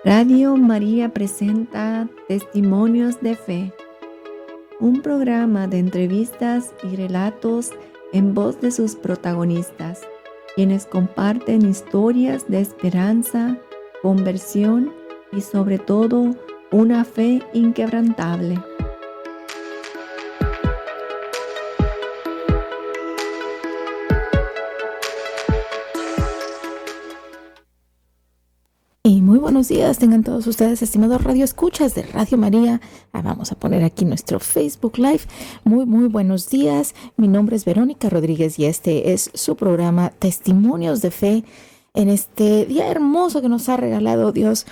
Radio María presenta Testimonios de Fe, un programa de entrevistas y relatos en voz de sus protagonistas, quienes comparten historias de esperanza, conversión y sobre todo una fe inquebrantable. Y muy buenos días tengan todos ustedes, estimados radioescuchas de Radio María. Vamos a poner aquí nuestro Facebook Live. Muy buenos días. Mi nombre es Verónica Rodríguez y este es su programa Testimonios de Fe en este día hermoso que nos ha regalado Dios.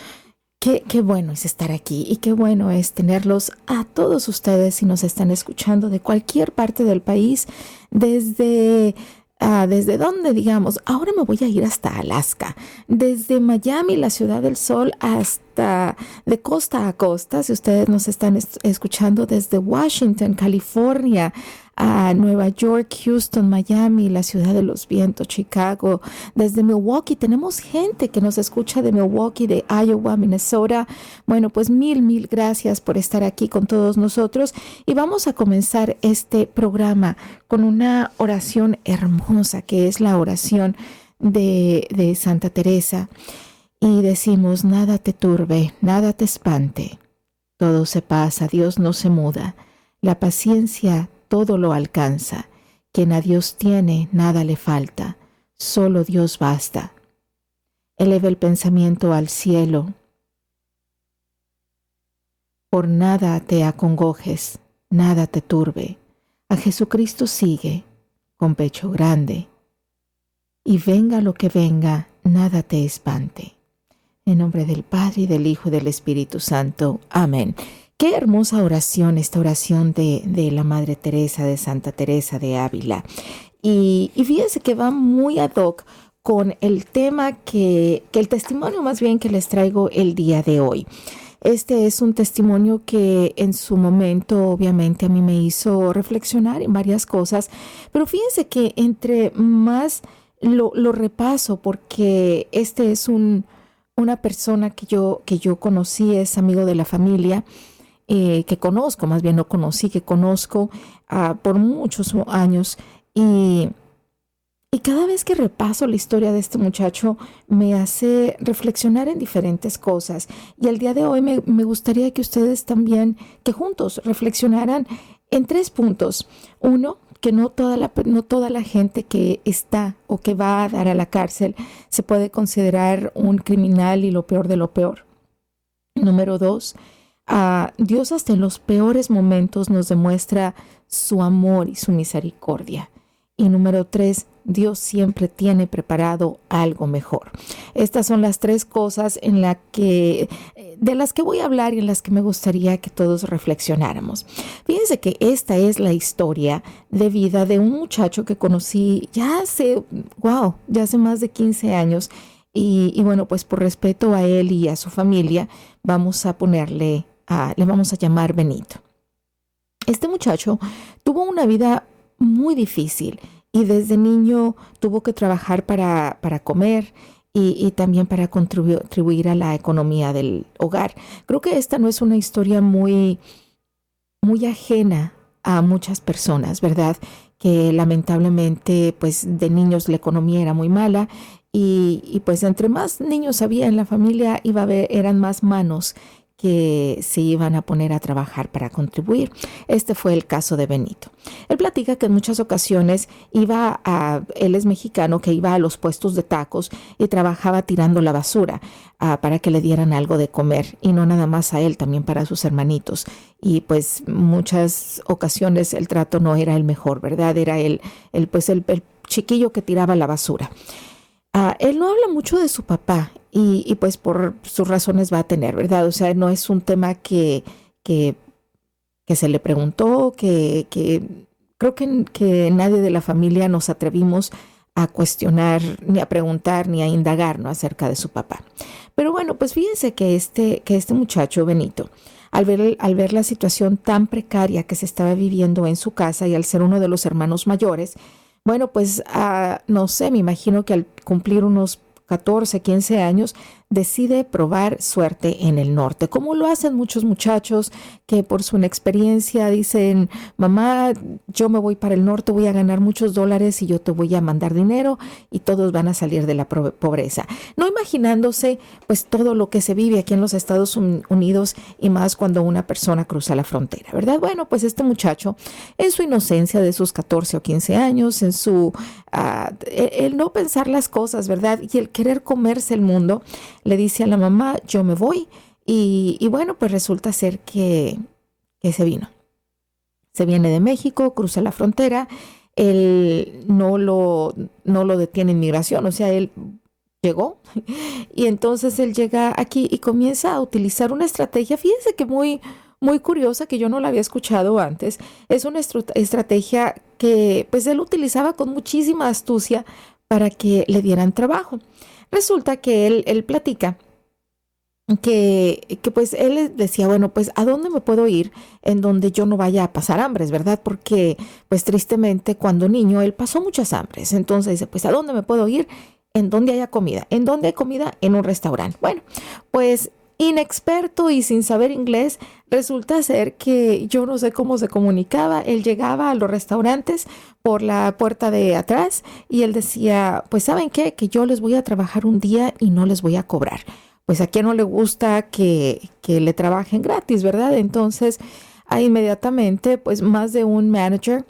Qué bueno es estar aquí y qué bueno es tenerlos a todos ustedes si nos están escuchando de cualquier parte del país, ¿desde dónde, digamos? Ahora me voy a ir hasta Alaska, desde Miami, la ciudad del sol, hasta de costa a costa. Si ustedes nos están escuchando desde Washington, California, a Nueva York, Houston, Miami, la ciudad de los vientos, Chicago, desde Milwaukee. Tenemos gente que nos escucha de Milwaukee, de Iowa, Minnesota. Bueno, pues mil gracias por estar aquí con todos nosotros. Y vamos a comenzar este programa con una oración hermosa, que es la oración de Santa Teresa. Y decimos: nada te turbe, nada te espante. Todo se pasa, Dios no se muda. La paciencia todo lo alcanza. Quien a Dios tiene, nada le falta. Solo Dios basta. Eleva el pensamiento al cielo. Por nada te acongojes, nada te turbe. A Jesucristo sigue, con pecho grande. Y venga lo que venga, nada te espante. En nombre del Padre, y del Hijo, y del Espíritu Santo. Amén. Qué hermosa oración, esta oración de la Madre Teresa, de Santa Teresa de Ávila. Y fíjense que va muy ad hoc con el tema que el testimonio más bien que les traigo el día de hoy. Este es un testimonio que en su momento obviamente a mí me hizo reflexionar en varias cosas, pero fíjense que entre más lo repaso, porque este es una persona que yo conocí, es amigo de la familia, que conozco, más bien no conocí, que conozco por muchos años, y cada vez que repaso la historia de este muchacho me hace reflexionar en diferentes cosas. Y el día de hoy me gustaría que ustedes también, que juntos reflexionaran en 3 puntos. Uno, que no toda la gente que está o que va a dar a la cárcel se puede considerar un criminal y lo peor de lo peor. Número 2, Dios hasta en los peores momentos nos demuestra su amor y su misericordia. Y número 3, Dios siempre tiene preparado algo mejor. Estas son las 3 cosas de las que voy a hablar y en las que me gustaría que todos reflexionáramos. Fíjense que esta es la historia de vida de un muchacho que conocí ya hace más de 15 años. Y bueno, pues por respeto a él y a su familia, le vamos a llamar Benito. Este muchacho tuvo una vida muy difícil y desde niño tuvo que trabajar para comer y también para contribuir a la economía del hogar. Creo que esta no es una historia muy ajena a muchas personas, ¿verdad? Que lamentablemente pues de niños la economía era muy mala y pues entre más niños había en la familia eran más manos que se iban a poner a trabajar para contribuir. Este fue el caso de Benito. Él platica que en muchas ocasiones él es mexicano, que iba a los puestos de tacos y trabajaba tirando la basura para que le dieran algo de comer, y no nada más a él, también para sus hermanitos. Y pues muchas ocasiones el trato no era el mejor, ¿verdad? Era el chiquillo que tiraba la basura. Él no habla mucho de su papá y pues por sus razones va a tener, ¿verdad? O sea, no es un tema que se le preguntó, que creo que nadie de la familia nos atrevimos a cuestionar, ni a preguntar, ni a indagar, ¿no?, acerca de su papá. Pero bueno, pues fíjense que este muchacho, Benito, al ver la situación tan precaria que se estaba viviendo en su casa y al ser uno de los hermanos mayores, bueno, pues no sé, me imagino que al cumplir unos 14, 15 años, decide probar suerte en el norte, como lo hacen muchos muchachos que por su inexperiencia dicen, mamá, yo me voy para el norte, voy a ganar muchos dólares y yo te voy a mandar dinero y todos van a salir de la pobreza. No imaginándose pues todo lo que se vive aquí en los Estados Unidos y más cuando una persona cruza la frontera, ¿verdad? Bueno, pues este muchacho en su inocencia de sus 14 o 15 años, en su el no pensar las cosas, ¿verdad? Y el querer comerse el mundo, le dice a la mamá, yo me voy. Y bueno, pues resulta ser que se vino. Se viene de México, cruza la frontera, él no lo detiene inmigración, o sea, él llegó y entonces él llega aquí y comienza a utilizar una estrategia, fíjense que muy curiosa, que yo no la había escuchado antes. Es una estrategia que pues él utilizaba con muchísima astucia para que le dieran trabajo. Resulta que él platica que pues él decía, bueno, pues ¿a dónde me puedo ir en donde yo no vaya a pasar hambres, verdad? Porque pues tristemente cuando niño él pasó muchas hambres. Entonces dice, pues ¿a dónde me puedo ir? En donde haya comida. ¿En dónde hay comida? En un restaurante. Bueno, pues inexperto y sin saber inglés, resulta ser que yo no sé cómo se comunicaba. Él llegaba a los restaurantes por la puerta de atrás y él decía, pues ¿saben qué? Que yo les voy a trabajar un día y no les voy a cobrar. Pues a quién no le gusta que le trabajen gratis, ¿verdad? Entonces, inmediatamente, pues más de un manager,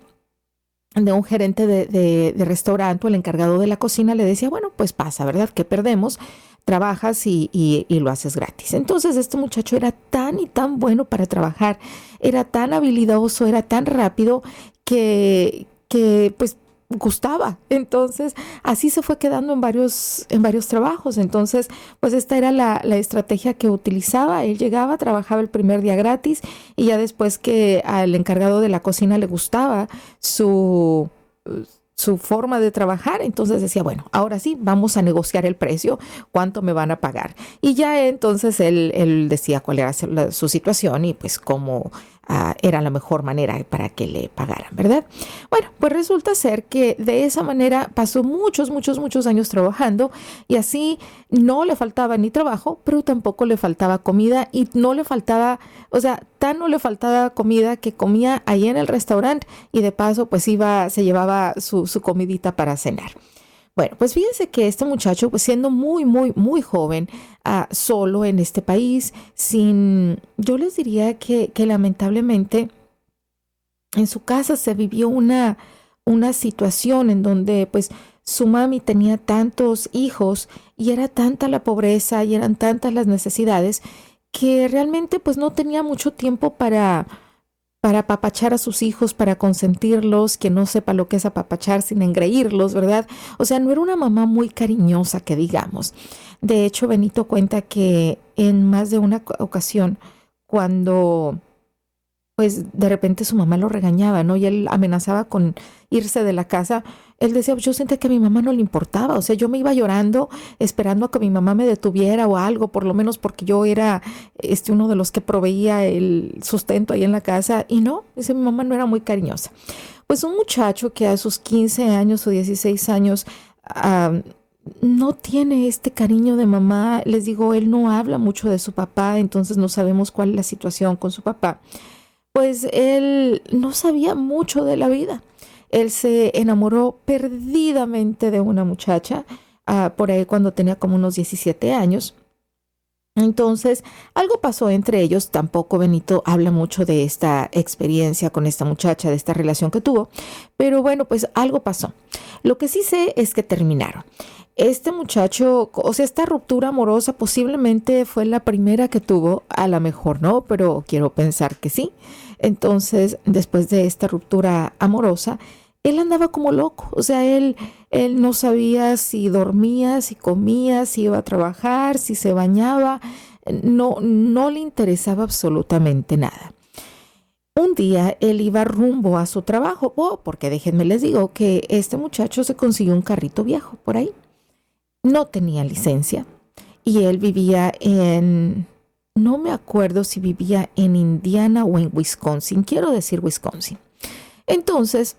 de un gerente de restaurante o el encargado de la cocina le decía, bueno, pues pasa, ¿verdad? ¿Qué perdemos? Trabajas y lo haces gratis. Entonces este muchacho era tan y tan bueno para trabajar, era tan habilidoso, era tan rápido que pues gustaba. Entonces así se fue quedando en varios trabajos. Entonces pues esta era la estrategia que utilizaba. Él llegaba, trabajaba el primer día gratis y ya después que al encargado de la cocina le gustaba su forma de trabajar, entonces decía, bueno, ahora sí, vamos a negociar el precio, cuánto me van a pagar. Y ya entonces él decía cuál era su situación y pues cómo era la mejor manera para que le pagaran, ¿verdad? Bueno, pues resulta ser que de esa manera pasó muchos años trabajando y así no le faltaba ni trabajo, pero tampoco le faltaba comida y no le faltaba, o sea, tan no le faltaba comida que comía ahí en el restaurante y de paso pues se llevaba su comidita para cenar. Bueno, pues fíjense que este muchacho, pues siendo muy joven, solo en este país, yo les diría que lamentablemente en su casa se vivió una situación en donde pues su mami tenía tantos hijos y era tanta la pobreza y eran tantas las necesidades que realmente pues no tenía mucho tiempo para apapachar a sus hijos, para consentirlos, que no sepa lo que es apapachar sin engreírlos, ¿verdad? O sea, no era una mamá muy cariñosa, que digamos. De hecho, Benito cuenta que en más de una ocasión, cuando pues de repente su mamá lo regañaba, ¿no? Y él amenazaba con irse de la casa. Él decía, yo sentía que a mi mamá no le importaba, o sea, yo me iba llorando esperando a que mi mamá me detuviera o algo, por lo menos porque yo era uno de los que proveía el sustento ahí en la casa, y no, dice, mi mamá no era muy cariñosa. Pues un muchacho que a sus 15 años o 16 años no tiene este cariño de mamá, les digo, él no habla mucho de su papá, entonces no sabemos cuál es la situación con su papá. Pues él no sabía mucho de la vida. Él se enamoró perdidamente de una muchacha por ahí cuando tenía como unos 17 años. Entonces, algo pasó entre ellos. Tampoco Benito habla mucho de esta experiencia con esta muchacha, de esta relación que tuvo. Pero bueno, pues algo pasó. Lo que sí sé es que terminaron. Este muchacho, o sea, esta ruptura amorosa posiblemente fue la primera que tuvo, a lo mejor no, pero quiero pensar que sí. Entonces, después de esta ruptura amorosa, él andaba como loco. O sea, él no sabía si dormía, si comía, si iba a trabajar, si se bañaba. No le interesaba absolutamente nada. Un día él iba rumbo a su trabajo, porque déjenme les digo que este muchacho se consiguió un carrito viejo por ahí. No tenía licencia y él vivía no me acuerdo si vivía en Indiana o en Wisconsin, quiero decir Wisconsin. Entonces,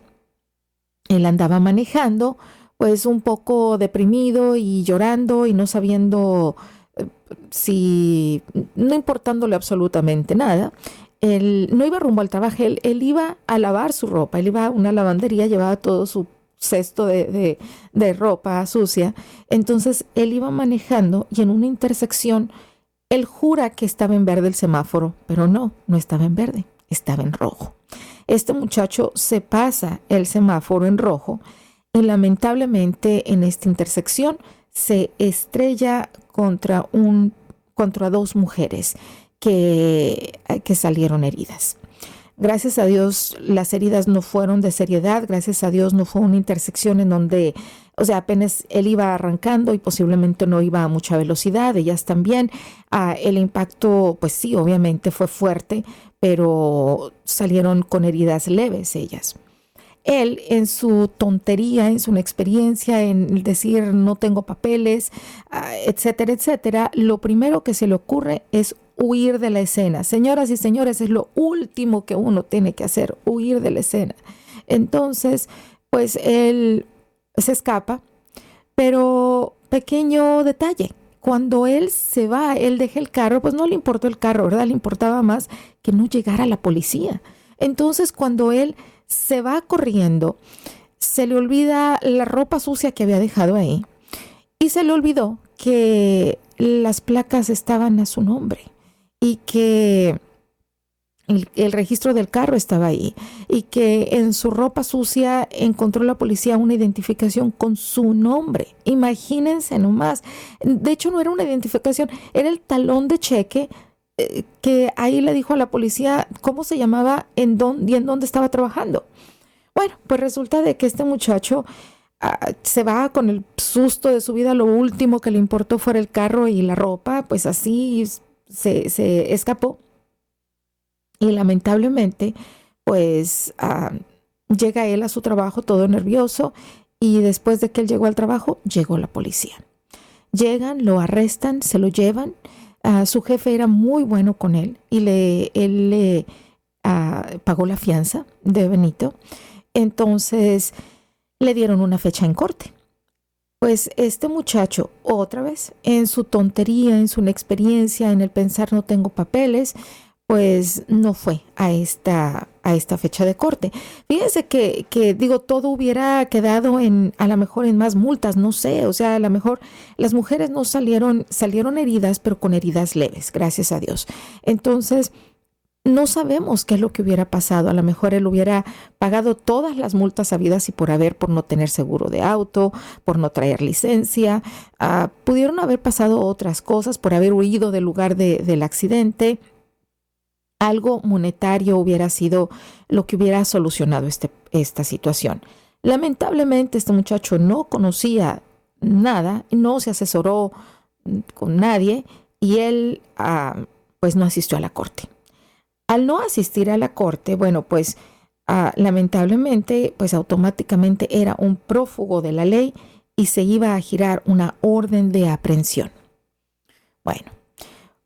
él andaba manejando, pues un poco deprimido y llorando y no sabiendo si no importándole absolutamente nada, él no iba rumbo al trabajo, él iba a lavar su ropa, él iba a una lavandería, llevaba todo su cesto de ropa sucia. Entonces él iba manejando y en una intersección él jura que estaba en verde el semáforo, pero no estaba en verde, estaba en rojo. Este muchacho se pasa el semáforo en rojo y lamentablemente en esta intersección se estrella contra dos mujeres que salieron heridas. Gracias a Dios las heridas no fueron de seriedad, gracias a Dios no fue una intersección en donde, o sea, apenas él iba arrancando y posiblemente no iba a mucha velocidad, ellas también. El impacto, pues sí, obviamente fue fuerte, pero salieron con heridas leves ellas. Él, en su tontería, en su inexperiencia, en decir no tengo papeles, etcétera, etcétera, lo primero que se le ocurre es huir de la escena. Señoras y señores, es lo último que uno tiene que hacer, huir de la escena. Entonces, pues él se escapa, pero pequeño detalle. Cuando él se va, él deja el carro, pues no le importó el carro, ¿verdad? Le importaba más que no llegara la policía. Entonces, cuando él se va corriendo, se le olvida la ropa sucia que había dejado ahí y se le olvidó que las placas estaban a su nombre y que el registro del carro estaba ahí y que en su ropa sucia encontró la policía una identificación con su nombre. Imagínense nomás. De hecho, no era una identificación, era el talón de cheque que ahí le dijo a la policía cómo se llamaba y en dónde estaba trabajando. Bueno, pues resulta de que este muchacho se va con el susto de su vida, lo último que le importó fue el carro y la ropa, pues así se escapó. Y lamentablemente, pues llega él a su trabajo todo nervioso y después de que él llegó al trabajo, llegó la policía. Llegan, lo arrestan, se lo llevan. Su jefe era muy bueno con él y él le pagó la fianza de Benito. Entonces le dieron una fecha en corte. Pues este muchacho, otra vez, en su tontería, en su inexperiencia, en el pensar no tengo papeles, pues no fue a esta fecha de corte. Fíjense que digo, todo hubiera quedado a lo mejor en más multas, no sé, o sea, a lo mejor las mujeres no salieron heridas, pero con heridas leves, gracias a Dios. Entonces, no sabemos qué es lo que hubiera pasado. A lo mejor él hubiera pagado todas las multas habidas y por haber, por no tener seguro de auto, por no traer licencia. Pudieron haber pasado otras cosas, por haber huido del lugar del accidente. Algo monetario hubiera sido lo que hubiera solucionado esta situación. Lamentablemente este muchacho no conocía nada, no se asesoró con nadie y él pues no asistió a la corte. Al no asistir a la corte, bueno, pues lamentablemente, pues automáticamente era un prófugo de la ley y se iba a girar una orden de aprehensión. Bueno,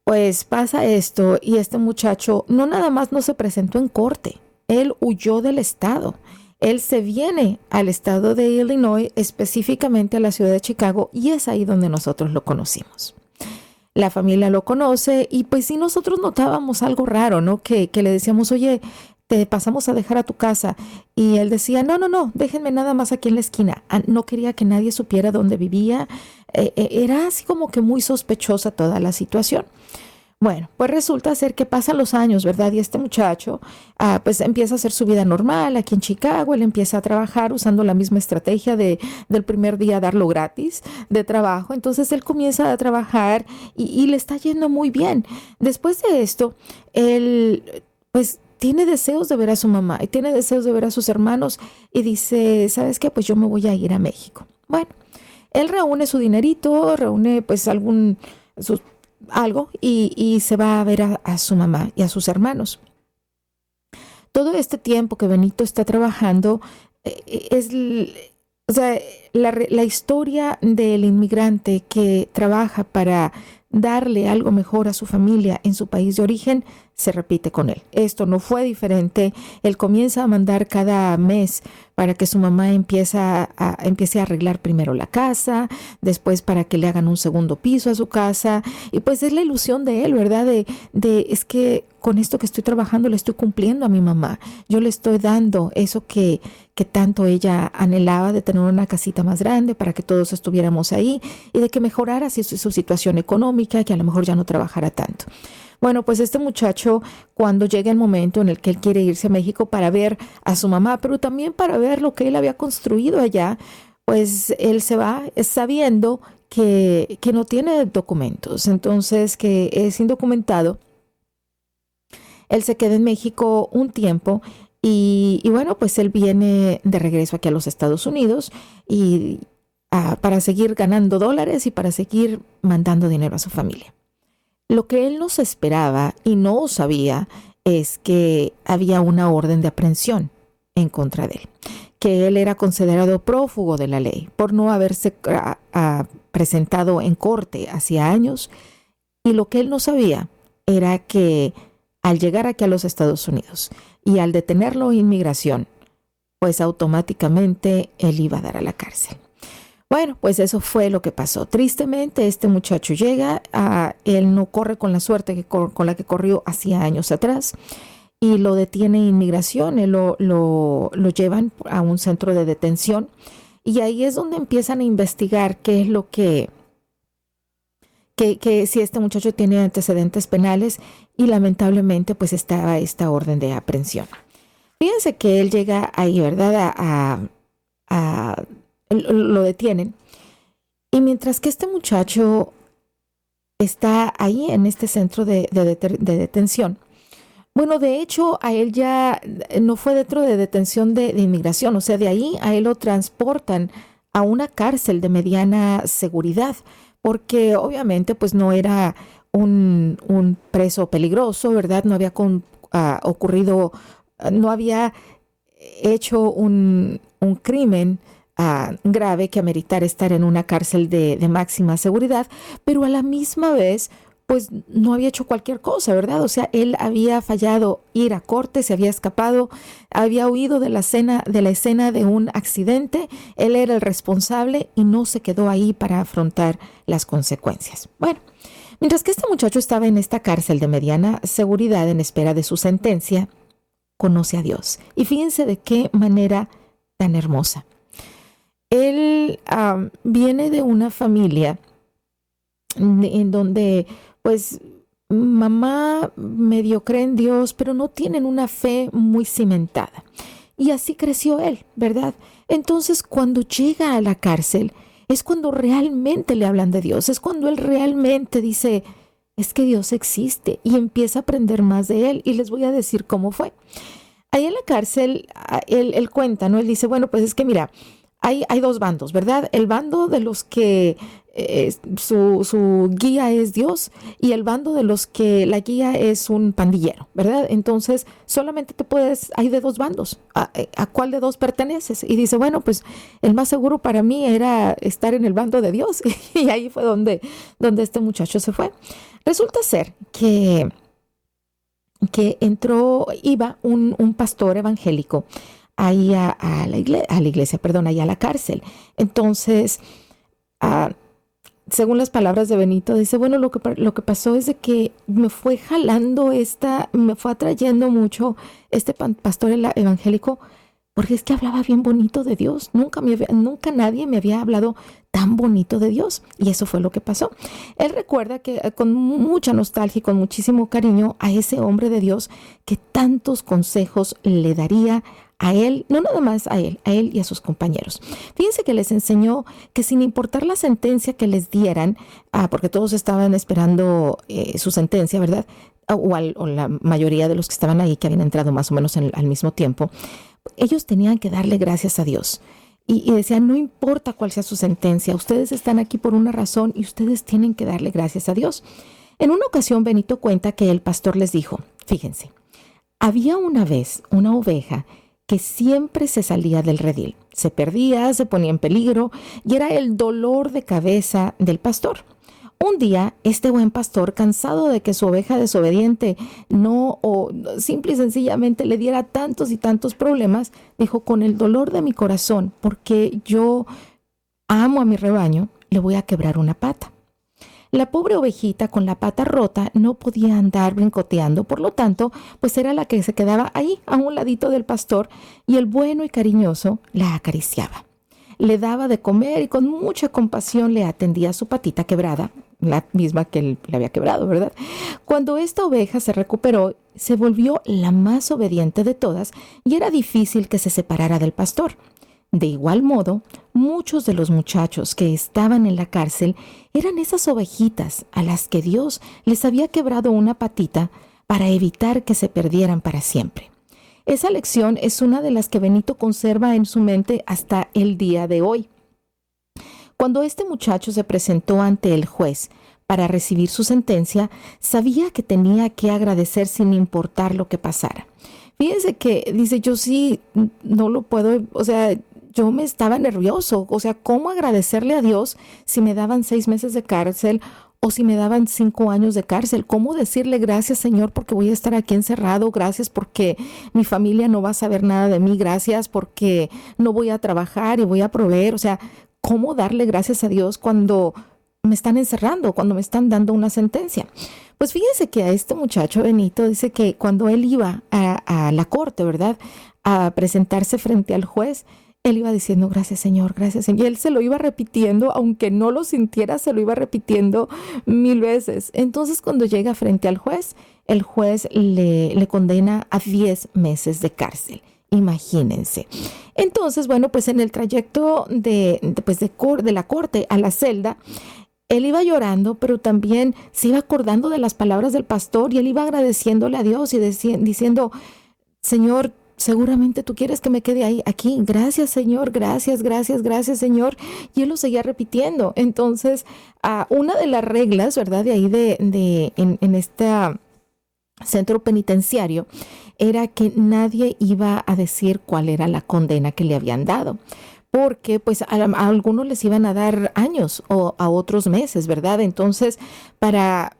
pues pasa esto y este muchacho no nada más no se presentó en corte, él huyó del estado. Él se viene al estado de Illinois, específicamente a la ciudad de Chicago, y es ahí donde nosotros lo conocimos. La familia lo conoce y pues sí nosotros notábamos algo raro, ¿no? Que le decíamos, oye, te pasamos a dejar a tu casa. Y él decía, no, déjenme nada más aquí en la esquina. No quería que nadie supiera dónde vivía. Era así como que muy sospechosa toda la situación. Bueno, pues resulta ser que pasan los años, ¿verdad? Y este muchacho pues empieza a hacer su vida normal aquí en Chicago. Él empieza a trabajar usando la misma estrategia del primer día darlo gratis de trabajo. Entonces él comienza a trabajar y le está yendo muy bien. Después de esto, él pues tiene deseos de ver a su mamá y tiene deseos de ver a sus hermanos y dice, ¿sabes qué? Pues yo me voy a ir a México. Bueno, él reúne su dinerito, reúne pues algo y se va a ver a su mamá y a sus hermanos. Todo este tiempo que Benito está trabajando la historia del inmigrante que trabaja para darle algo mejor a su familia en su país de origen se repite con él. Esto no fue diferente. Él comienza a mandar cada mes para que su mamá empiece a arreglar primero la casa, después para que le hagan un segundo piso a su casa. Y pues es la ilusión de él, ¿verdad? Es que con esto que estoy trabajando le estoy cumpliendo a mi mamá. Yo le estoy dando eso que tanto ella anhelaba, de tener una casita más grande para que todos estuviéramos ahí y de que mejorara su situación económica, que a lo mejor ya no trabajara tanto. Bueno, pues este muchacho, cuando llega el momento en el que él quiere irse a México para ver a su mamá, pero también para ver lo que él había construido allá, pues él se va sabiendo que no tiene documentos, entonces que es indocumentado. Él se queda en México un tiempo y bueno, pues él viene de regreso aquí a los Estados Unidos y para seguir ganando dólares y para seguir mandando dinero a su familia. Lo que él no se esperaba y no sabía es que había una orden de aprehensión en contra de él, que él era considerado prófugo de la ley por no haberse presentado en corte hacía años, y lo que él no sabía era que al llegar aquí a los Estados Unidos y al detenerlo en inmigración, pues automáticamente él iba a dar a la cárcel. Bueno, pues eso fue lo que pasó. Tristemente, este muchacho llega, él no corre con la suerte con la que corrió hacía años atrás, y lo detiene inmigración, lo llevan a un centro de detención, y ahí es donde empiezan a investigar qué es lo que si este muchacho tiene antecedentes penales, y lamentablemente pues estaba esta orden de aprehensión. Fíjense que él llega ahí, ¿verdad? Lo detienen, y mientras que este muchacho está ahí en este centro de detención, bueno, de hecho a él ya no fue dentro de detención de inmigración, o sea, de ahí a él lo transportan a una cárcel de mediana seguridad, porque obviamente pues no era un preso peligroso, ¿verdad? No había ocurrido, no había hecho un crimen grave que ameritar estar en una cárcel de máxima seguridad, pero a la misma vez pues no había hecho cualquier cosa, ¿verdad? O sea, él había fallado ir a corte, se había escapado, había huido de la escena de un accidente, él era el responsable y no se quedó ahí para afrontar las consecuencias. Bueno, mientras que este muchacho estaba en esta cárcel de mediana seguridad en espera de su sentencia, conoce a Dios. Y fíjense de qué manera tan hermosa. Él viene de una familia en donde pues mamá medio cree en Dios, pero no tienen una fe muy cimentada. Y así creció él, ¿verdad? Entonces cuando llega a la cárcel es cuando realmente le hablan de Dios, es cuando él realmente dice, es que Dios existe, y empieza a aprender más de él. Y les voy a decir cómo fue. Ahí en la cárcel él cuenta, ¿no? Él dice, bueno, pues es que mira, hay dos bandos, ¿verdad? El bando de los que su guía es Dios, y el bando de los que la guía es un pandillero, ¿verdad? Entonces solamente hay de dos bandos. ¿A cuál de dos perteneces? Y dice, bueno, pues el más seguro para mí era estar en el bando de Dios. Y ahí fue donde este muchacho se fue. Resulta ser que iba un pastor evangélico ahí a la iglesia, ahí a la cárcel. Entonces, según las palabras de Benito, dice, bueno, lo que pasó es de que me fue me fue atrayendo mucho este pastor evangélico, porque es que hablaba bien bonito de Dios. Nunca nadie me había hablado tan bonito de Dios, y eso fue lo que pasó. Él recuerda que con mucha nostalgia y con muchísimo cariño a ese hombre de Dios que tantos consejos le daría a él, no nada más a él y a sus compañeros. Fíjense que les enseñó que sin importar la sentencia que les dieran, porque todos estaban esperando su sentencia, ¿verdad? O la mayoría de los que estaban ahí, que habían entrado más o menos al mismo tiempo, ellos tenían que darle gracias a Dios. Y decían, no importa cuál sea su sentencia, ustedes están aquí por una razón y ustedes tienen que darle gracias a Dios. En una ocasión, Benito cuenta que el pastor les dijo, fíjense, había una vez una oveja que siempre se salía del redil, se perdía, se ponía en peligro, y era el dolor de cabeza del pastor. Un día, este buen pastor, cansado de que su oveja desobediente no, o simple y sencillamente le diera tantos y tantos problemas, dijo: con el dolor de mi corazón, porque yo amo a mi rebaño, le voy a quebrar una pata. La pobre ovejita con la pata rota no podía andar brincoteando, por lo tanto, pues era la que se quedaba ahí a un ladito del pastor, y el bueno y cariñoso la acariciaba. Le daba de comer y con mucha compasión le atendía su patita quebrada, la misma que él le había quebrado, ¿verdad? Cuando esta oveja se recuperó, se volvió la más obediente de todas y era difícil que se separara del pastor. De igual modo, muchos de los muchachos que estaban en la cárcel eran esas ovejitas a las que Dios les había quebrado una patita para evitar que se perdieran para siempre. Esa lección es una de las que Benito conserva en su mente hasta el día de hoy. Cuando este muchacho se presentó ante el juez para recibir su sentencia, sabía que tenía que agradecer sin importar lo que pasara. Fíjense que dice: yo sí, no lo puedo, o sea, yo me estaba nervioso, o sea, ¿cómo agradecerle a Dios si me daban 6 meses de cárcel o si me daban 5 años de cárcel? ¿Cómo decirle gracias, Señor, porque voy a estar aquí encerrado? Gracias porque mi familia no va a saber nada de mí. Gracias porque no voy a trabajar y voy a proveer. O sea, ¿cómo darle gracias a Dios cuando me están encerrando, cuando me están dando una sentencia? Pues fíjense que a este muchacho Benito dice que cuando él iba a la corte, ¿verdad?, a presentarse frente al juez, él iba diciendo: gracias, Señor, gracias, Señor. Y él se lo iba repitiendo, aunque no lo sintiera, se lo iba repitiendo 1000 veces. Entonces, cuando llega frente al juez, el juez le condena a 10 meses de cárcel. Imagínense. Entonces, bueno, pues en el trayecto de la corte a la celda, él iba llorando, pero también se iba acordando de las palabras del pastor y él iba agradeciéndole a Dios y diciendo: Señor, seguramente tú quieres que me quede aquí. Gracias, Señor, gracias, gracias, gracias, Señor. Y él lo seguía repitiendo. Entonces, una de las reglas, ¿verdad?, de ahí en este centro penitenciario, era que nadie iba a decir cuál era la condena que le habían dado, porque pues a algunos les iban a dar años o a otros meses, ¿verdad? Entonces, para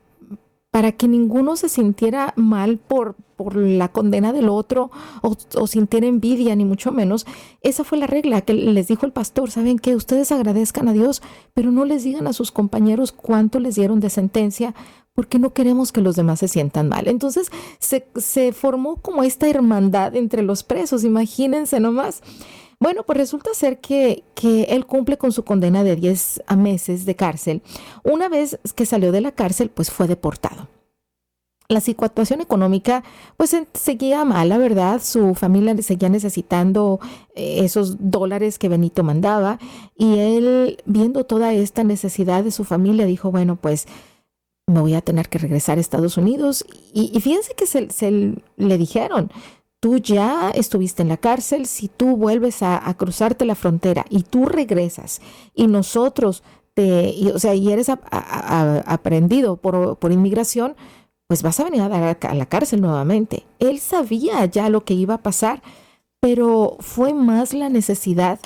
que ninguno se sintiera mal por la condena del otro o sintiera envidia, ni mucho menos, esa fue la regla que les dijo el pastor: ¿saben qué? Ustedes agradezcan a Dios, pero no les digan a sus compañeros cuánto les dieron de sentencia, porque no queremos que los demás se sientan mal. Entonces se formó como esta hermandad entre los presos, imagínense nomás. Bueno, pues resulta ser que él cumple con su condena de 10 meses de cárcel. Una vez que salió de la cárcel, pues fue deportado. La situación económica pues seguía mala, ¿verdad? Su familia seguía necesitando esos dólares que Benito mandaba, y él, viendo toda esta necesidad de su familia, dijo: bueno, pues me voy a tener que regresar a Estados Unidos. Y fíjense que le dijeron: tú ya estuviste en la cárcel, si tú vuelves a cruzarte la frontera y tú regresas y nosotros y eres aprehendido por inmigración, pues vas a venir a dar a la cárcel nuevamente. Él sabía ya lo que iba a pasar, pero fue más la necesidad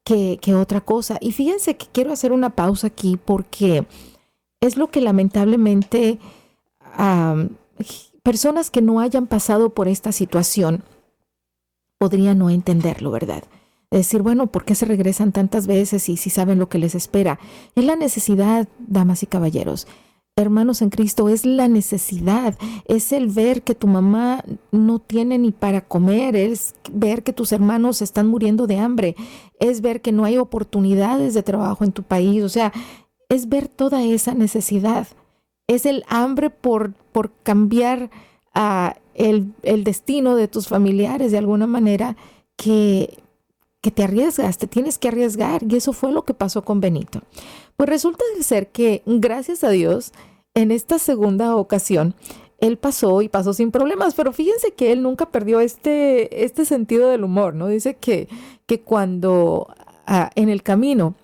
que otra cosa. Y fíjense que quiero hacer una pausa aquí porque es lo que lamentablemente personas que no hayan pasado por esta situación podrían no entenderlo, ¿verdad? Es decir, bueno, ¿por qué se regresan tantas veces y si saben lo que les espera? Es la necesidad, damas y caballeros. Hermanos en Cristo, es la necesidad, es el ver que tu mamá no tiene ni para comer, es ver que tus hermanos están muriendo de hambre, es ver que no hay oportunidades de trabajo en tu país, o sea, es ver toda esa necesidad, es el hambre por cambiar el destino de tus familiares de alguna manera que te arriesgas, te tienes que arriesgar, y eso fue lo que pasó con Benito. Pues resulta ser que, gracias a Dios, en esta segunda ocasión, él pasó sin problemas, pero fíjense que él nunca perdió este sentido del humor, ¿no? Dice que cuando en el camino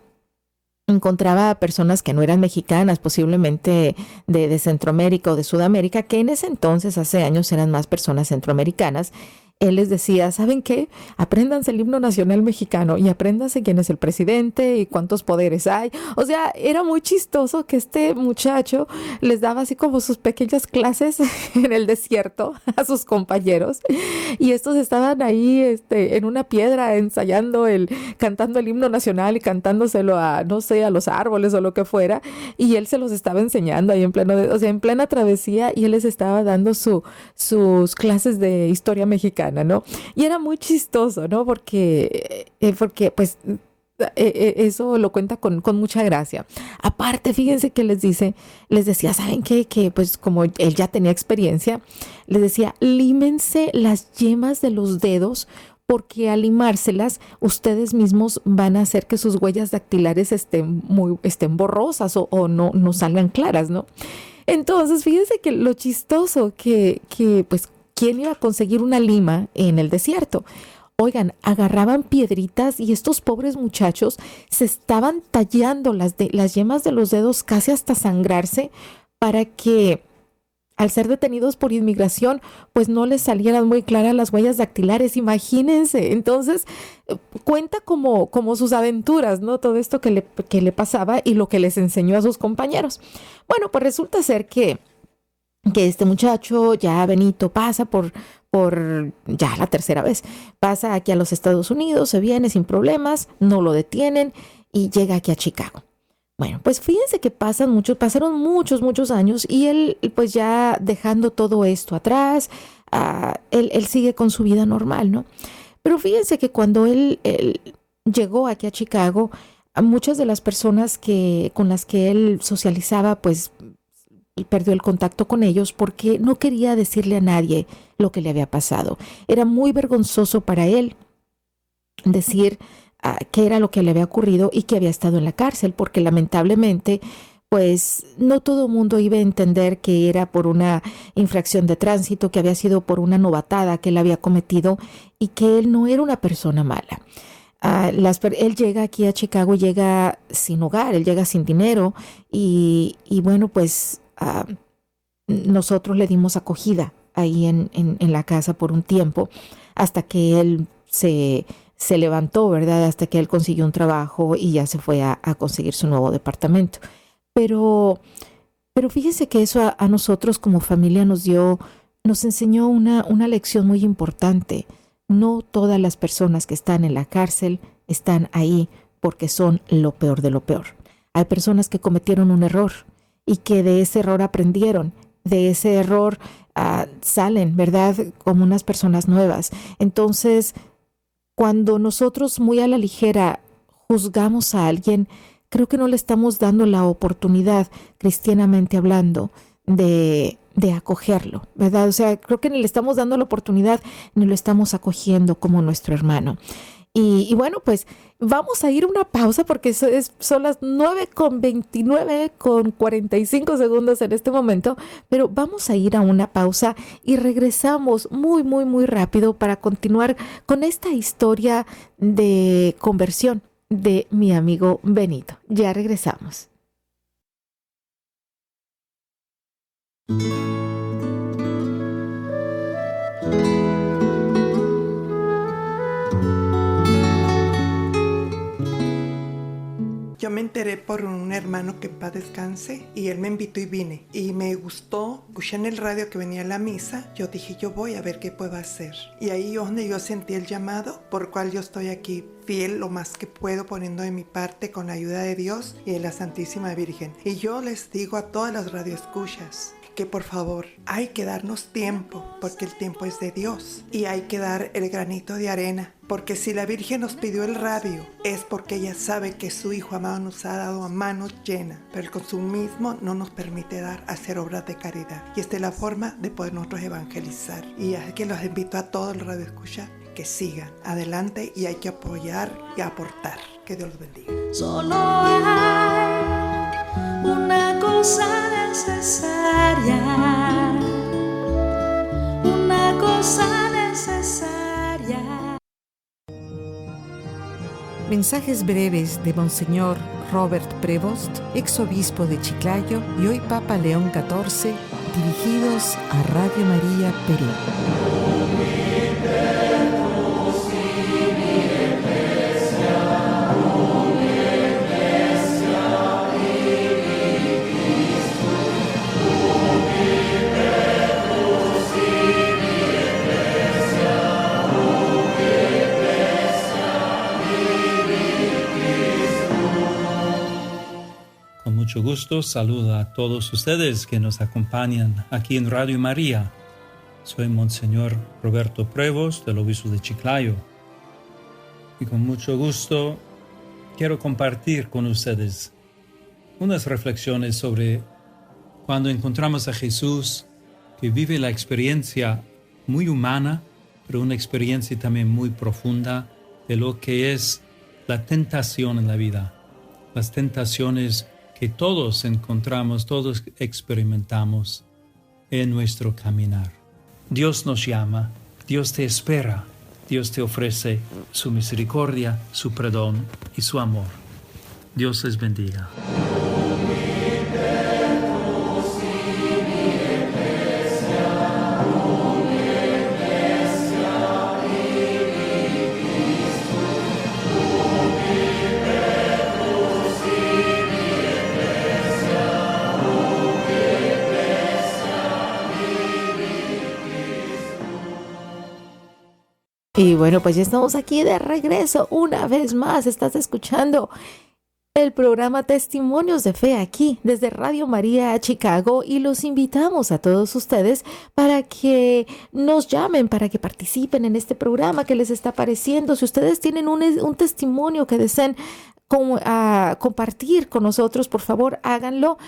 encontraba a personas que no eran mexicanas, posiblemente de Centroamérica o de Sudamérica, que en ese entonces, hace años, eran más personas centroamericanas, él les decía, ¿saben qué? Apréndanse el himno nacional mexicano y apréndanse quién es el presidente y cuántos poderes hay. O sea, era muy chistoso que este muchacho les daba así como sus pequeñas clases en el desierto a sus compañeros, y estos estaban ahí en una piedra ensayando cantando el himno nacional y cantándoselo a, no sé, a los árboles o lo que fuera, y él se los estaba enseñando ahí en plena travesía, y él les estaba dando sus clases de historia mexicana, ¿no? Y era muy chistoso, ¿no? Porque pues eso lo cuenta con mucha gracia. Aparte, fíjense que les decía, ¿saben qué? Que pues como él ya tenía experiencia, les decía, límense las yemas de los dedos, porque al limárselas, ustedes mismos van a hacer que sus huellas dactilares estén borrosas o no salgan claras, ¿no? Entonces, fíjense que lo chistoso que pues, ¿quién iba a conseguir una lima en el desierto? Oigan, agarraban piedritas y estos pobres muchachos se estaban tallando las yemas de los dedos casi hasta sangrarse, para que al ser detenidos por inmigración, pues no les salieran muy claras las huellas dactilares, imagínense. Entonces, cuenta como sus aventuras, ¿no? Todo esto que le pasaba y lo que les enseñó a sus compañeros. Bueno, pues resulta ser que este muchacho, ya Benito, pasa por ya la tercera vez, pasa aquí a los Estados Unidos, se viene sin problemas, no lo detienen y llega aquí a Chicago. Bueno, pues fíjense que pasaron muchos años, y él, pues ya dejando todo esto atrás, él sigue con su vida normal, ¿no? Pero fíjense que cuando él llegó aquí a Chicago, a muchas de las personas con las que él socializaba, pues perdió el contacto con ellos, porque no quería decirle a nadie lo que le había pasado. Era muy vergonzoso para él decir qué era lo que le había ocurrido y que había estado en la cárcel, porque lamentablemente pues no todo el mundo iba a entender que era por una infracción de tránsito, que había sido por una novatada que él había cometido y que él no era una persona mala. Él llega aquí a Chicago, llega sin hogar, él llega sin dinero, y bueno, pues nosotros le dimos acogida ahí en la casa por un tiempo, hasta que él se levantó, ¿verdad? Hasta que él consiguió un trabajo y ya se fue a conseguir su nuevo departamento. Pero fíjese que eso a nosotros como familia nos enseñó una lección muy importante. No todas las personas que están en la cárcel están ahí porque son lo peor de lo peor. Hay personas que cometieron un error y que de ese error aprendieron. De ese error salen, ¿verdad?, como unas personas nuevas. Entonces, cuando nosotros muy a la ligera juzgamos a alguien, creo que no le estamos dando la oportunidad, cristianamente hablando, de acogerlo, ¿verdad? O sea, creo que ni le estamos dando la oportunidad, ni lo estamos acogiendo como nuestro hermano. Y bueno, pues vamos a ir a una pausa, porque son las 9:29 con 45 segundos en este momento, pero vamos a ir a una pausa y regresamos muy, muy, muy rápido para continuar con esta historia de conversión de mi amigo Benito. Ya regresamos. Yo me enteré por un hermano que en paz descanse, y él me invitó y vine. Y me gustó, escuché en el radio que venía a la misa. Yo dije, yo voy a ver qué puedo hacer. Y ahí es donde yo sentí el llamado, por el cual yo estoy aquí fiel lo más que puedo, poniendo de mi parte con la ayuda de Dios y de la Santísima Virgen. Y yo les digo a todas las radioescuchas que por favor hay que darnos tiempo, porque el tiempo es de Dios, y hay que dar el granito de arena, porque si la Virgen nos pidió el radio es porque ella sabe que su Hijo amado nos ha dado a manos llenas, pero el consumismo no nos permite hacer obras de caridad, y esta es la forma de poder nosotros evangelizar. Y así que los invito a todos los radioescuchas que sigan adelante, y hay que apoyar y aportar. Que Dios los bendiga. Solo hay una cosa necesaria, una cosa necesaria. Mensajes breves de Monseñor Robert Prevost, ex obispo de Chiclayo y hoy Papa León XIV, dirigidos a Radio María Perú. gusto saludo a todos ustedes que nos acompañan aquí en Radio María. Soy Monseñor Roberto Prevost, del Obispo de Chiclayo. Y con mucho gusto quiero compartir con ustedes unas reflexiones sobre cuando encontramos a Jesús, que vive la experiencia muy humana, pero una experiencia también muy profunda de lo que es la tentación en la vida. Las tentaciones que todos encontramos, todos experimentamos en nuestro caminar. Dios nos llama, Dios te espera, Dios te ofrece su misericordia, su perdón y su amor. Dios les bendiga. Y bueno, pues ya estamos aquí de regreso una vez más. Estás escuchando el programa Testimonios de Fe aquí desde Radio María Chicago y los invitamos a todos ustedes para que nos llamen, para que participen en este programa que les está pareciendo. Si ustedes tienen un testimonio que deseen compartir con nosotros, por favor háganlo.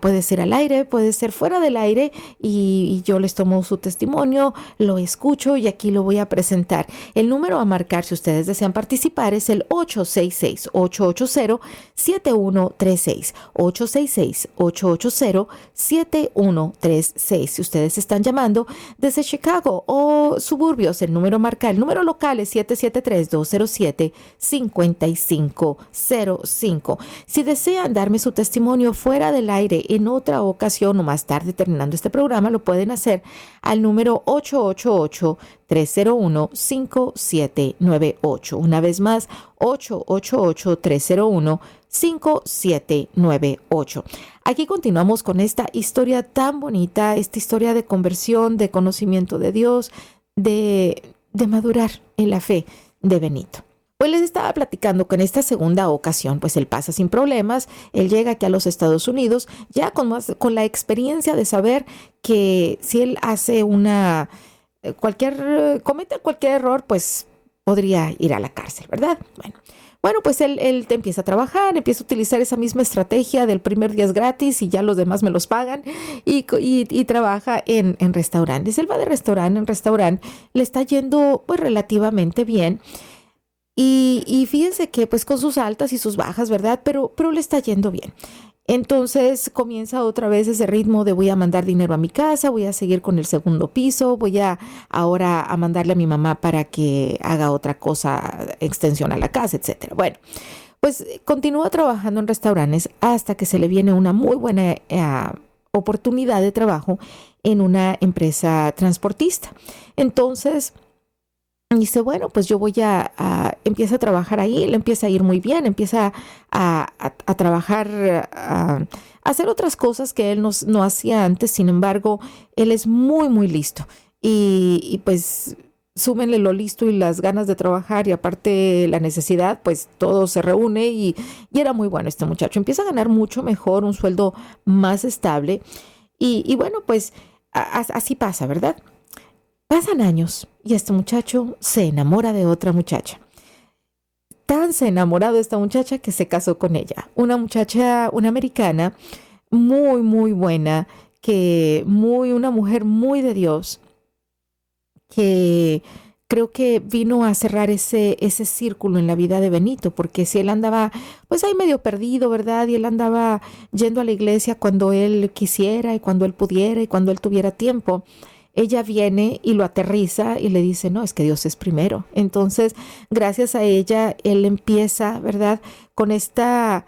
Puede ser al aire, puede ser fuera del aire y yo les tomo su testimonio, lo escucho y aquí lo voy a presentar. El número a marcar si ustedes desean participar es el 866-880-7136 866-880-7136. Si ustedes están llamando desde Chicago o suburbios, el número local es 773-207-5505. Si desean darme su testimonio fuera del aire en otra ocasión o más tarde terminando este programa, lo pueden hacer al número 888-301-5798. Una vez más, 888-301-5798. Aquí continuamos con esta historia tan bonita, esta historia de conversión, de conocimiento de Dios, de madurar en la fe de Benito. Pues les estaba platicando que en esta segunda ocasión, pues él pasa sin problemas, él llega aquí a los Estados Unidos, ya con la experiencia de saber que si él hace comete cualquier error, pues podría ir a la cárcel, ¿verdad? Bueno, pues él te empieza a trabajar, empieza a utilizar esa misma estrategia del primer día es gratis y ya los demás me los pagan y trabaja en restaurantes. Él va de restaurante en restaurante, le está yendo pues relativamente bien. Y fíjense que pues con sus altas y sus bajas, ¿verdad? Pero le está yendo bien. Entonces comienza otra vez ese ritmo de voy a mandar dinero a mi casa, voy a seguir con el segundo piso, voy ahora a mandarle a mi mamá para que haga otra cosa, extensión a la casa, etcétera. Bueno, pues continúa trabajando en restaurantes hasta que se le viene una muy buena oportunidad de trabajo en una empresa transportista. Entonces dice, bueno, pues yo empieza a trabajar ahí, le empieza a ir muy bien, empieza a trabajar, a hacer otras cosas que él no hacía antes. Sin embargo, él es muy, muy listo y pues súmenle lo listo y las ganas de trabajar y aparte la necesidad, pues todo se reúne y era muy bueno este muchacho. Empieza a ganar mucho mejor, un sueldo más estable y bueno, pues así pasa, ¿verdad? Pasan años y este muchacho se enamora de otra muchacha. Tan se enamoró de esta muchacha que se casó con ella. Una muchacha, una americana, muy, muy buena, una mujer muy de Dios, que creo que vino a cerrar ese círculo en la vida de Benito, porque si él andaba pues ahí medio perdido, ¿verdad? Y él andaba yendo a la iglesia cuando él quisiera y cuando él pudiera y cuando él tuviera tiempo. Ella viene y lo aterriza y le dice, no, es que Dios es primero. Entonces, gracias a ella, él empieza, ¿verdad? Con esta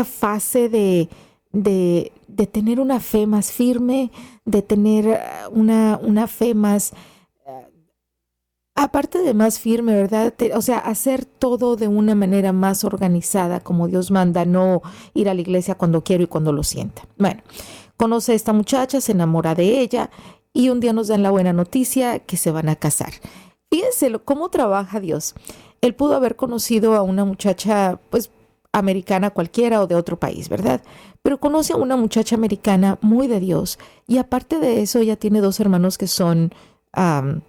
fase de tener una fe más firme, de tener una fe más, aparte de más firme, ¿verdad? O sea, hacer todo de una manera más organizada, como Dios manda, no ir a la iglesia cuando quiero y cuando lo sienta. Bueno, conoce a esta muchacha, se enamora de ella y un día nos dan la buena noticia que se van a casar. Fíjense cómo trabaja Dios. Él pudo haber conocido a una muchacha pues americana cualquiera o de otro país, ¿verdad? Pero conoce a una muchacha americana muy de Dios, y aparte de eso ella tiene 2 hermanos que son, que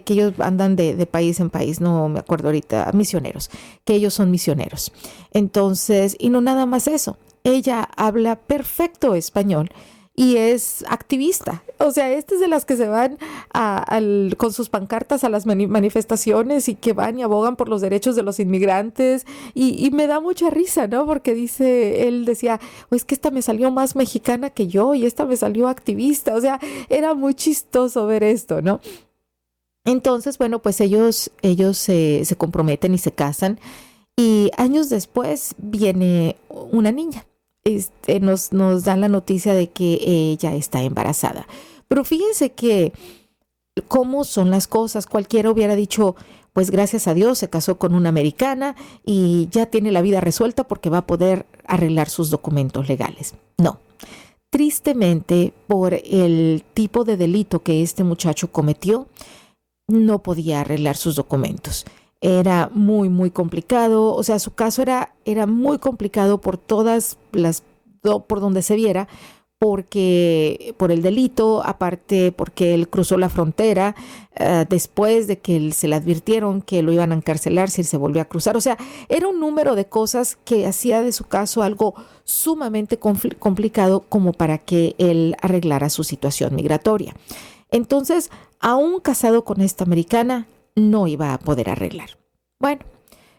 ellos andan de país en país, no me acuerdo ahorita, misioneros, que ellos son misioneros. Entonces, y no nada más eso, ella habla perfecto español y es activista. O sea, esta es de las que se van con sus pancartas a las manifestaciones y que van y abogan por los derechos de los inmigrantes. Y me da mucha risa, ¿no? Porque él decía, es que esta me salió más mexicana que yo y esta me salió activista. O sea, era muy chistoso ver esto, ¿no? Entonces, bueno, pues ellos se comprometen y se casan. Y años después viene una niña. Nos dan la noticia de que ella está embarazada. Pero fíjense que cómo son las cosas. Cualquiera hubiera dicho, pues gracias a Dios se casó con una americana y ya tiene la vida resuelta porque va a poder arreglar sus documentos legales. No. Tristemente, por el tipo de delito que este muchacho cometió, no podía arreglar sus documentos. Era muy, muy complicado. O sea, su caso era muy complicado por por donde se viera, porque por el delito, aparte porque él cruzó la frontera después de que se le advirtieron que lo iban a encarcelar si se volvió a cruzar. O sea, era un número de cosas que hacía de su caso algo sumamente complicado como para que él arreglara su situación migratoria. Entonces, aún casado con esta americana, no iba a poder arreglar. Bueno,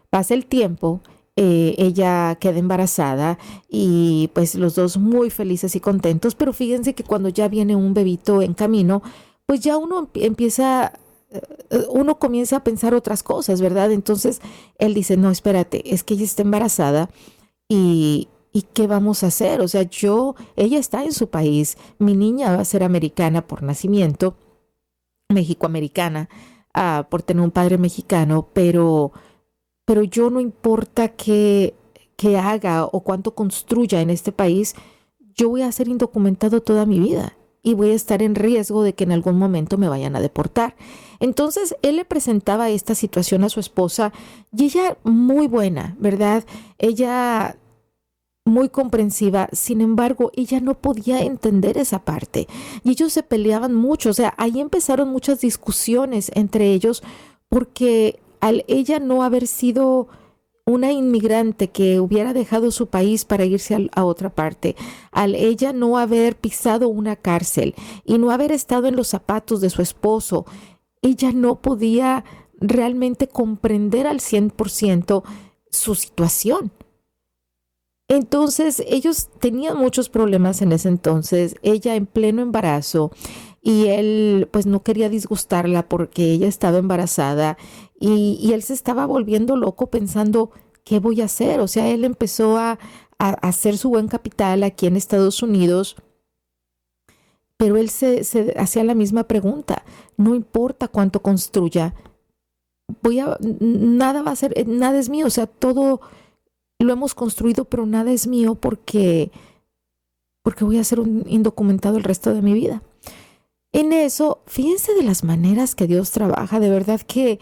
pasa el tiempo, ella queda embarazada y pues los dos muy felices y contentos, pero fíjense que cuando ya viene un bebito en camino, pues ya uno comienza a pensar otras cosas, ¿verdad? Entonces él dice, no, espérate, es que ella está embarazada y ¿qué vamos a hacer? O sea, ella está en su país, mi niña va a ser americana por nacimiento, mexicoamericana, por tener un padre mexicano, pero yo no importa qué haga o cuánto construya en este país, yo voy a ser indocumentado toda mi vida y voy a estar en riesgo de que en algún momento me vayan a deportar. Entonces, él le presentaba esta situación a su esposa y ella muy buena, ¿verdad? Ella muy comprensiva, sin embargo, ella no podía entender esa parte y ellos se peleaban mucho. O sea, ahí empezaron muchas discusiones entre ellos porque al ella no haber sido una inmigrante que hubiera dejado su país para irse a otra parte, al ella no haber pisado una cárcel y no haber estado en los zapatos de su esposo, ella no podía realmente comprender al 100% su situación. Entonces, ellos tenían muchos problemas en ese entonces, ella en pleno embarazo, y él pues no quería disgustarla porque ella estaba embarazada y él se estaba volviendo loco pensando, ¿qué voy a hacer? O sea, él empezó a hacer su buen capital aquí en Estados Unidos, pero él se hacía la misma pregunta, no importa cuánto construya, nada va a ser, nada es mío, o sea, todo lo hemos construido, pero nada es mío porque voy a ser un indocumentado el resto de mi vida. En eso, fíjense de las maneras que Dios trabaja, de verdad que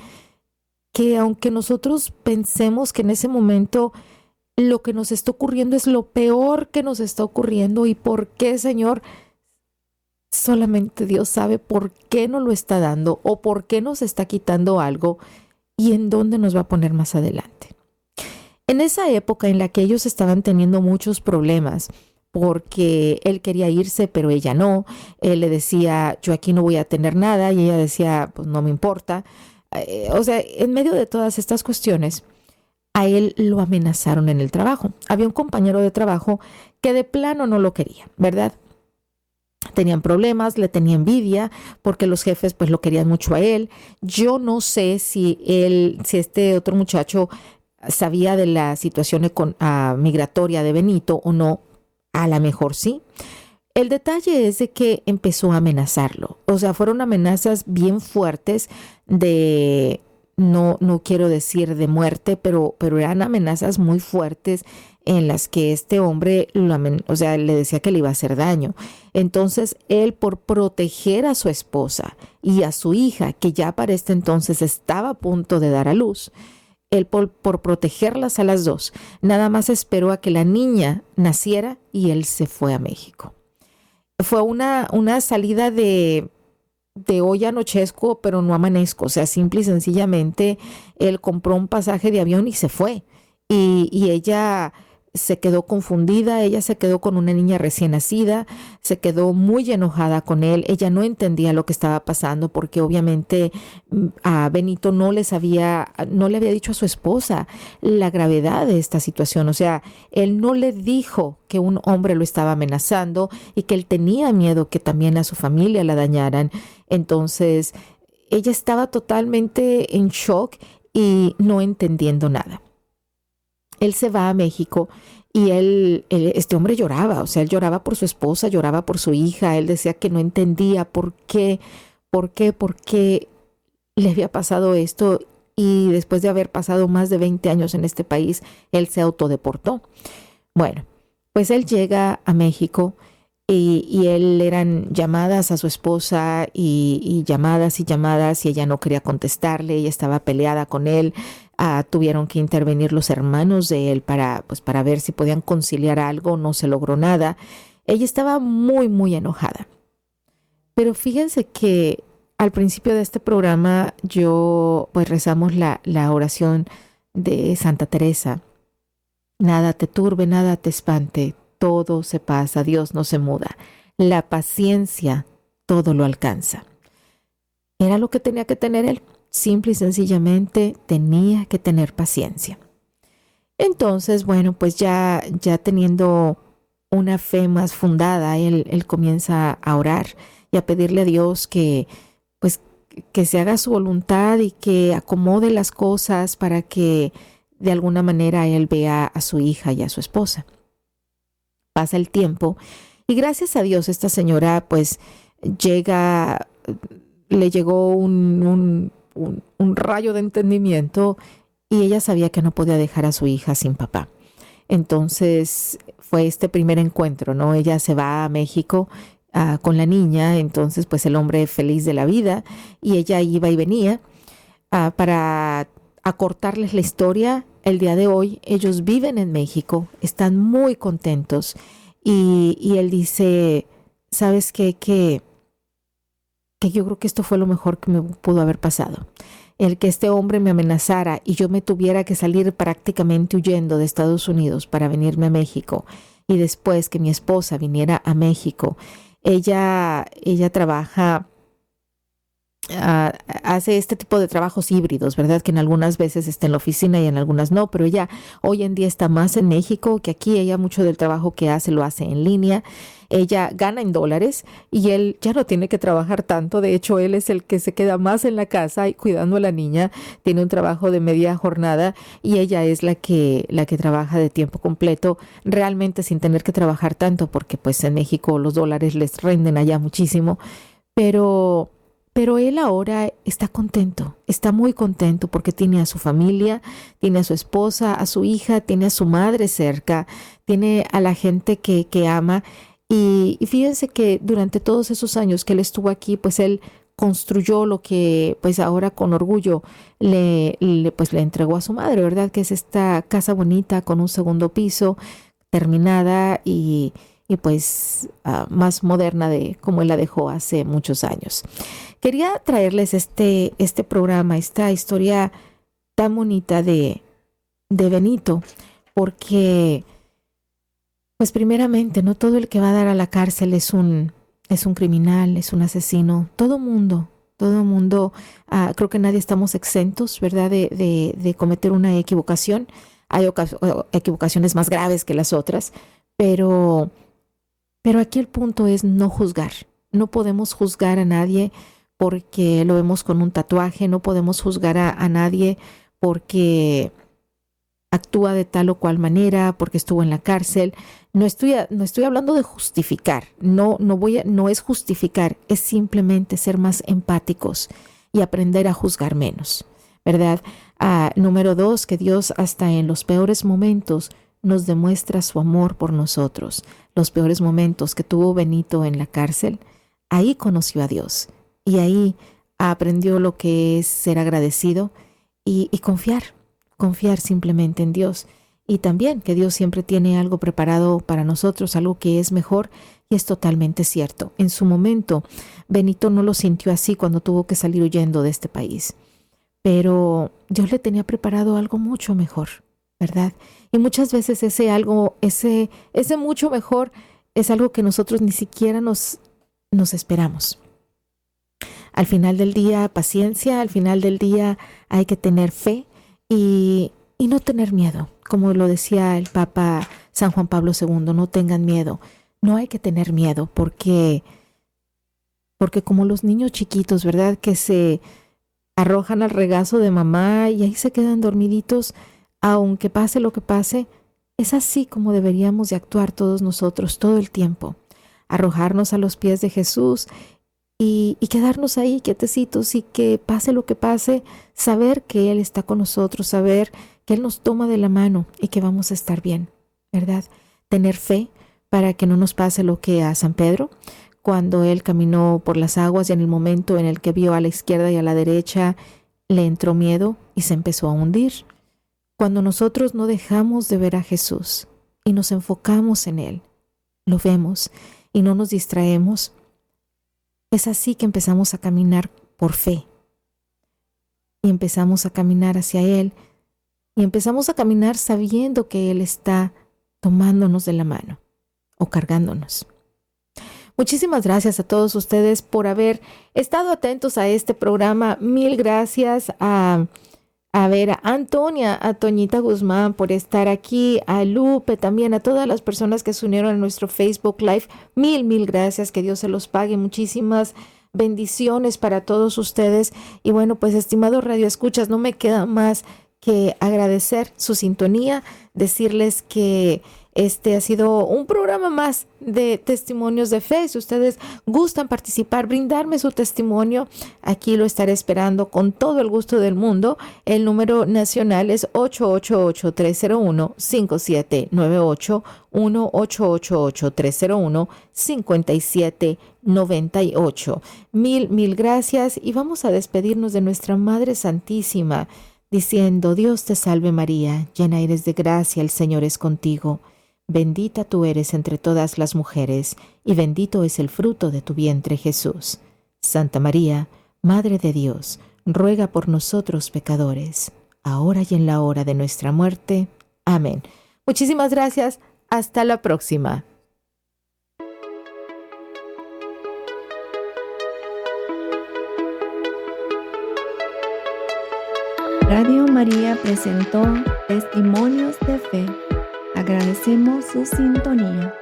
aunque nosotros pensemos que en ese momento lo que nos está ocurriendo es lo peor que nos está ocurriendo y por qué, Señor, solamente Dios sabe por qué nos lo está dando o por qué nos está quitando algo y en dónde nos va a poner más adelante. En esa época en la que ellos estaban teniendo muchos problemas, porque él quería irse, pero ella no. Él le decía, yo aquí no voy a tener nada, y ella decía, pues no me importa. O sea, en medio de todas estas cuestiones, a él lo amenazaron en el trabajo. Había un compañero de trabajo que de plano no lo quería, ¿verdad? Tenían problemas, le tenía envidia, porque los jefes pues lo querían mucho a él. Yo no sé si este otro muchacho sabía de la situación migratoria de Benito o no. A lo mejor sí. El detalle es de que empezó a amenazarlo. O sea, fueron amenazas bien fuertes de, no quiero decir de muerte, pero eran amenazas muy fuertes en las que este hombre le decía que le iba a hacer daño. Entonces, él, por proteger a su esposa y a su hija, que ya para este entonces estaba a punto de dar a luz, él por protegerlas a las dos, nada más esperó a que la niña naciera y él se fue a México. Fue una salida de hoy anochezco, pero no amanezco. O sea, simple y sencillamente él compró un pasaje de avión y se fue. Y ella se quedó confundida, ella se quedó con una niña recién nacida, se quedó muy enojada con él. Ella no entendía lo que estaba pasando porque obviamente a Benito no le había dicho a su esposa la gravedad de esta situación. O sea, él no le dijo que un hombre lo estaba amenazando y que él tenía miedo que también a su familia la dañaran. Entonces, ella estaba totalmente en shock y no entendiendo nada. Él se va a México y este hombre lloraba, o sea, él lloraba por su esposa, lloraba por su hija, él decía que no entendía por qué le había pasado esto, y después de haber pasado más de 20 años en este país, él se autodeportó. Bueno, pues él llega a México y él eran llamadas a su esposa y llamadas y ella no quería contestarle, ella estaba peleada con él. Tuvieron que intervenir los hermanos de él para ver si podían conciliar algo, no se logró nada. Ella estaba muy, muy enojada. Pero fíjense que al principio de este programa rezamos la oración de Santa Teresa. Nada te turbe, nada te espante, todo se pasa, Dios no se muda. La paciencia todo lo alcanza. Era lo que tenía que tener él. Simple y sencillamente tenía que tener paciencia. Entonces, bueno, pues ya teniendo una fe más fundada, él comienza a orar y a pedirle a Dios que se haga su voluntad y que acomode las cosas para que de alguna manera él vea a su hija y a su esposa. Pasa el tiempo y gracias a Dios esta señora pues le llegó un rayo de entendimiento y ella sabía que no podía dejar a su hija sin papá. Entonces fue este primer encuentro, ¿no? Ella se va a México con la niña, entonces pues el hombre feliz de la vida, y ella iba y venía. Para acortarles la historia, el día de hoy ellos viven en México, están muy contentos y él dice, ¿sabes qué? Que yo creo que esto fue lo mejor que me pudo haber pasado. El que este hombre me amenazara y yo me tuviera que salir prácticamente huyendo de Estados Unidos para venirme a México, y después que mi esposa viniera a México. Ella trabaja, hace este tipo de trabajos híbridos, ¿verdad? Que en algunas veces está en la oficina y en algunas no, pero ella hoy en día está más en México que aquí. Ella mucho del trabajo que hace lo hace en línea. Ella gana en dólares y él ya no tiene que trabajar tanto. De hecho, él es el que se queda más en la casa y cuidando a la niña. Tiene un trabajo de media jornada y ella es la que trabaja de tiempo completo, realmente sin tener que trabajar tanto, porque pues en México los dólares les rinden allá muchísimo. Pero él ahora está contento, está muy contento porque tiene a su familia, tiene a su esposa, a su hija, tiene a su madre cerca, tiene a la gente que ama. Y fíjense que durante todos esos años que él estuvo aquí, pues él construyó lo que pues ahora con orgullo le entregó a su madre, ¿verdad? Que es esta casa bonita con un segundo piso, terminada y pues más moderna de como él la dejó hace muchos años. Quería traerles este programa, esta historia tan bonita de Benito, porque pues primeramente no todo el que va a dar a la cárcel es un criminal, es un asesino. Todo mundo, creo que nadie estamos exentos, ¿verdad? De cometer una equivocación. Hay equivocaciones más graves que las otras, pero aquí el punto es no juzgar. No podemos juzgar a nadie porque lo vemos con un tatuaje, no podemos juzgar a nadie porque actúa de tal o cual manera, porque estuvo en la cárcel. No estoy hablando de justificar, no es justificar, es simplemente ser más empáticos y aprender a juzgar menos, ¿verdad? Número 2, que Dios hasta en los peores momentos nos demuestra su amor por nosotros. Los peores momentos que tuvo Benito en la cárcel, ahí conoció a Dios y ahí aprendió lo que es ser agradecido y confiar confiar simplemente en Dios. Y también que Dios siempre tiene algo preparado para nosotros, algo que es mejor, y es totalmente cierto. En su momento, Benito no lo sintió así cuando tuvo que salir huyendo de este país. Pero Dios le tenía preparado algo mucho mejor, ¿verdad? Y muchas veces ese mucho mejor es algo que nosotros ni siquiera nos esperamos. Al final del día, paciencia, al final del día hay que tener fe y no tener miedo. Como lo decía el Papa San Juan Pablo II, no tengan miedo. No hay que tener miedo porque como los niños chiquitos, ¿verdad? Que se arrojan al regazo de mamá y ahí se quedan dormiditos, aunque pase lo que pase, es así como deberíamos de actuar todos nosotros todo el tiempo. Arrojarnos a los pies de Jesús y quedarnos ahí quietecitos y que pase lo que pase, saber que Él está con nosotros, saber que Él nos toma de la mano y que vamos a estar bien, ¿verdad? Tener fe para que no nos pase lo que a San Pedro, cuando él caminó por las aguas y en el momento en el que vio a la izquierda y a la derecha, le entró miedo y se empezó a hundir. Cuando nosotros no dejamos de ver a Jesús y nos enfocamos en Él, lo vemos y no nos distraemos, es así que empezamos a caminar por fe. Y empezamos a caminar hacia Él y empezamos a caminar sabiendo que Él está tomándonos de la mano o cargándonos. Muchísimas gracias a todos ustedes por haber estado atentos a este programa. Mil gracias a Antonia, a Toñita Guzmán por estar aquí, a Lupe también, a todas las personas que se unieron a nuestro Facebook Live. Mil gracias, que Dios se los pague. Muchísimas bendiciones para todos ustedes. Y bueno, pues estimados radioescuchas, no me queda más que agradecer su sintonía, decirles que este ha sido un programa más de testimonios de fe. Si ustedes gustan participar, brindarme su testimonio, aquí lo estaré esperando con todo el gusto del mundo. El número nacional es 888-301-5798, 1-888-301-5798. Mil gracias y vamos a despedirnos de nuestra Madre Santísima diciendo: Dios te salve María, llena eres de gracia, el Señor es contigo. Bendita tú eres entre todas las mujeres, y bendito es el fruto de tu vientre, Jesús. Santa María, Madre de Dios, ruega por nosotros pecadores, ahora y en la hora de nuestra muerte. Amén. Muchísimas gracias. Hasta la próxima. Radio María presentó Testimonios de Fe. Agradecemos su sintonía.